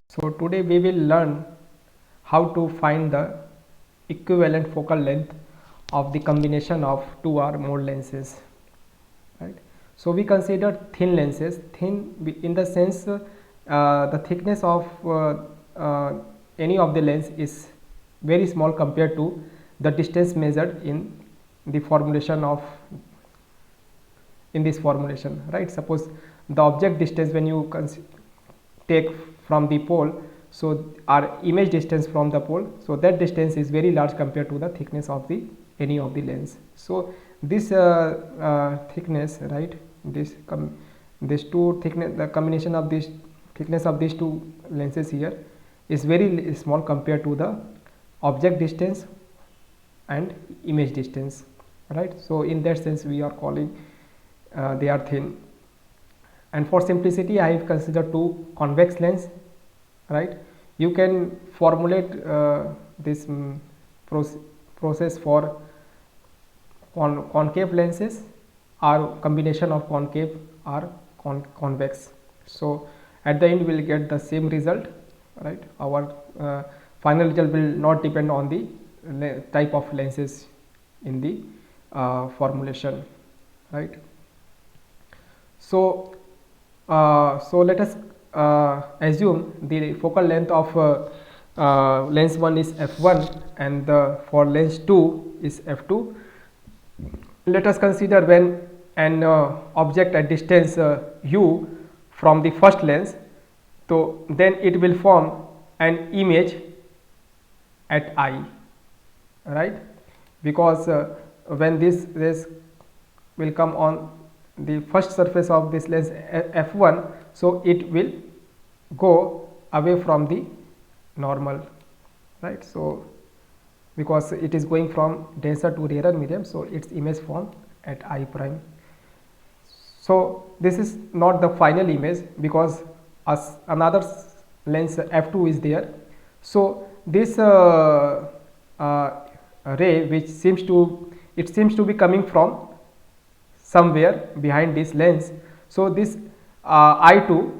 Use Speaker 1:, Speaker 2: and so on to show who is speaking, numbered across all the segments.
Speaker 1: So today we will learn how to find the equivalent focal length of the combination of two or more lenses, right. So we consider thin lenses, in the sense the thickness of any of the lens is very small compared to the distance measured the formulation of in this formulation, right. Suppose the object distance when you take from the pole, so our image distance from the pole, so that distance is very large compared to the thickness of the any of the lens. So this thickness, right, this two thickness, the combination of this thickness of these two lenses here is very small compared to the object distance and image distance, right. So in that sense we are calling they are thin. And for simplicity I have considered two convex lens, right. You can formulate this process for concave lenses or combination of concave or convex. So at the end we will get the same result, right. Our final result will not depend on the type of lenses in the formulation, right. So so let us assume the focal length of lens 1 is f1 and for lens 2 is f2. Let us consider when an object at distance u from the first lens, so then it will form an image at I, right, because when this rays will come on the first surface of this lens f1, so it will go away from the normal, right. So because it is going from denser to rarer medium, so its image form at I prime. So this is not the final image because another lens f2 is there. So this ray which seems to be coming from somewhere behind this lens, so this I2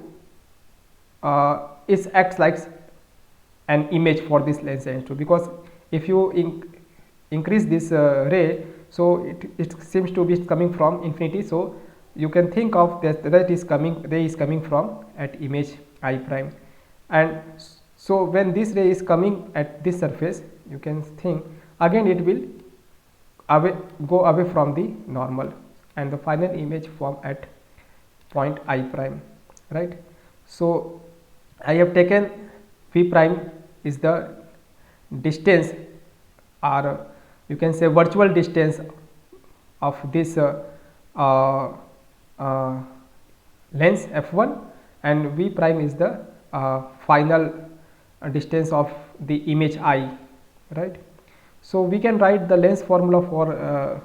Speaker 1: is acts like an image for this lens H2, because if you increase this ray, so it seems to be coming from infinity, so you can think of that ray is coming from at image I prime. And so when this ray is coming at this surface, you can think again it will go away from the normal and the final image form at point I prime, right. So I have taken V prime is the distance, or you can say virtual distance of this lens f1, and V prime is the final distance of the image I, right. So we can write the lens formula for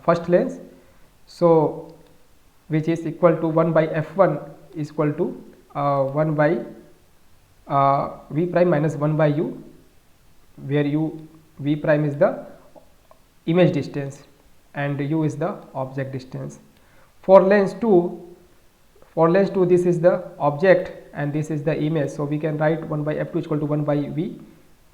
Speaker 1: first lens, so which is equal to 1 by f1 is equal to 1 by V prime minus 1 by u, where V prime is the image distance and u is the object distance. For lens 2 this is the object and this is the image, so we can write 1 by f2 is equal to 1 by v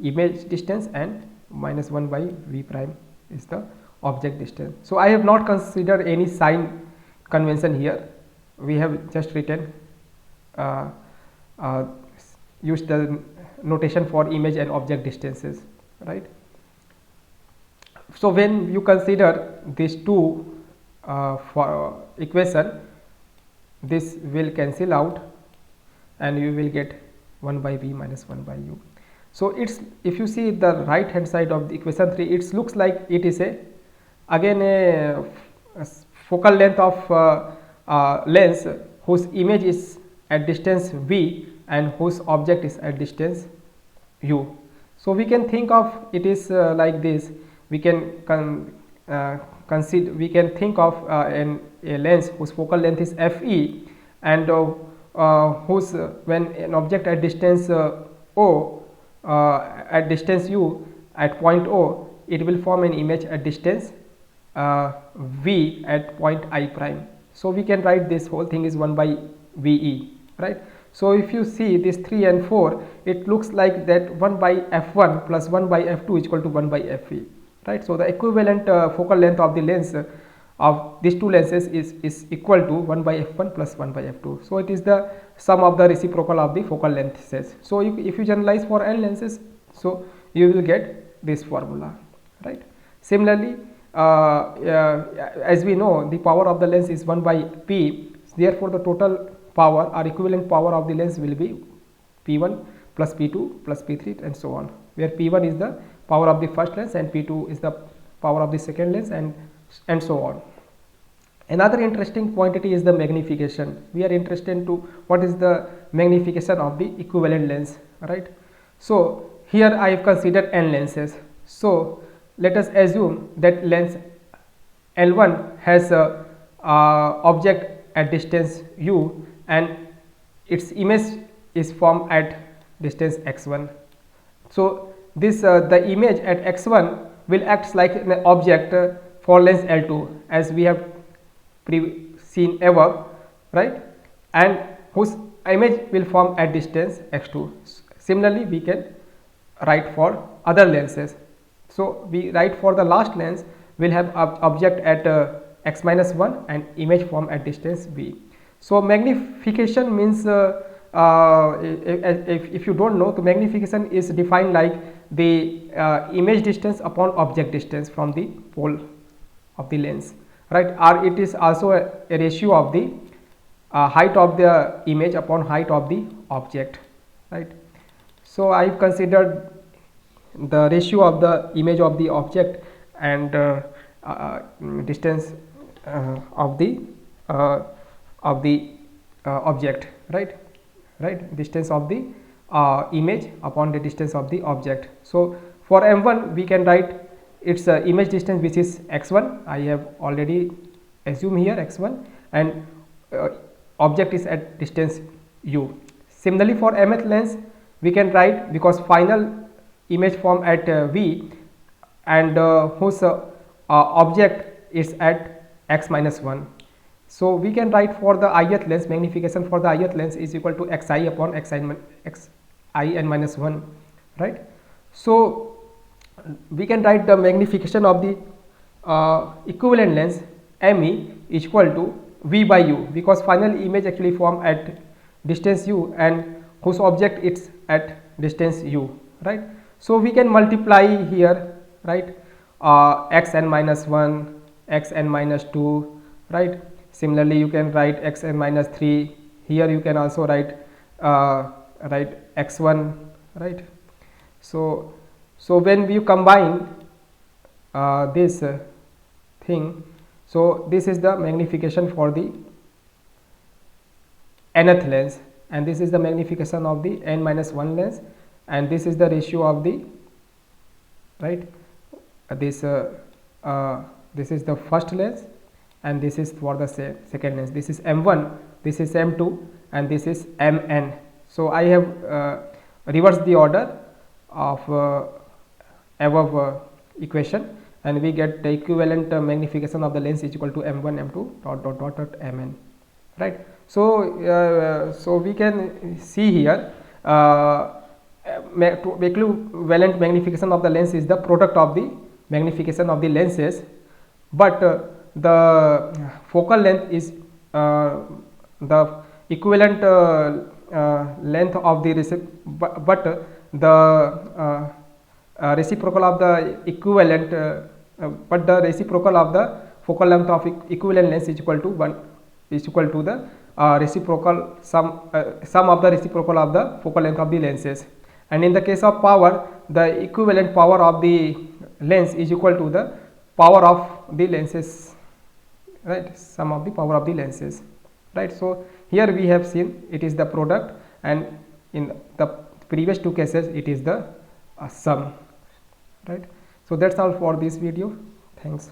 Speaker 1: image distance and minus 1 by V prime is the object distance. So I have not considered any sign convention here, we have just written used the notation for image and object distances, right. So when you consider these two for equation, this will cancel out and you will get 1 by v minus 1 by u. So it's, if you see the right hand side of the equation 3, it looks like it is again a focal length of lens whose image is at distance v and whose object is at distance u. So we can think of it is like this. We can consider, we can think of a lens whose focal length is fe and whose when an object at distance o at distance u at point o, it will form an image at distance v at point I prime. So we can write this whole thing is 1 by ve, right. So if you see this 3 and 4, it looks like that 1 by f1 plus 1 by f2 is equal to 1 by fe, right. So the equivalent focal length of the lens of these two lenses is equal to 1 by f1 plus 1 by f2. So it is the sum of the reciprocal of the focal lengths. So if you generalize for n lenses, so you will get this formula, right. Similarly, as we know, the power of the lens is 1 by p, therefore the total power or equivalent power of the lens will be p1 plus p2 plus p3 and so on, where p1 is the power of the first lens and p2 is the power of the second lens, and so on. Another interesting quantity is the magnification. We are interested to what is the magnification of the equivalent lens, right. So here I have considered n lenses. So let us assume that lens L1 has a object at distance u and its image is formed at distance x1. So this the image at x1 will act like an object for lens L2, as we have seen above, right, and whose image will form at distance x2. Similarly, we can write for other lenses. So we write for the last lens will have object at x minus 1 and image form at distance v. So magnification means if you don't know, the magnification is defined like the image distance upon object distance from the pole of the lens, right, or it is also a ratio of the height of the image upon height of the object, right. So I have considered the ratio of the image of the object and distance of the object, right, distance of the image upon the distance of the object. So for m1 we can write its image distance, which is x1. I have already assumed here x1, and object is at distance u. Similarly, for mth lens we can write, because final image form at v and whose object is at x minus 1. So we can write for the ith lens, magnification for the ith lens is equal to xi upon xi n minus 1, right. So we can write the magnification of the equivalent lens me is equal to v by u, because final image actually form at distance u and whose object is at distance u, right. So we can multiply here, right, xn minus 1, xn minus 2, right. Similarly, you can write xn minus 3. Here you can also write x1, right. So when you combine this thing, so this is the magnification for the nth lens, and this is the magnification of the n minus 1 lens, and this is the ratio of the, right, this is the first lens and this is for the second lens. This is m1, this is m2, and this is mn. So I have reversed the order of above equation, and we get the equivalent magnification of the lens is equal to m1 m2 dot mn, right. So so we can see here equivalent magnification of the lens is the product of the magnification of the lenses, but the focal length is the equivalent length of the but the reciprocal of the equivalent but the reciprocal of the focal length of equivalent lens is equal to 1 is equal to the reciprocal sum of the reciprocal of the focal length of the lenses. And in the case of power, the equivalent power of the lens is equal to the power of the lenses, right, sum of the power of the lenses, right. So here we have seen it is the product, and in the previous two cases it is the sum, right. So that's all for this video. Thanks.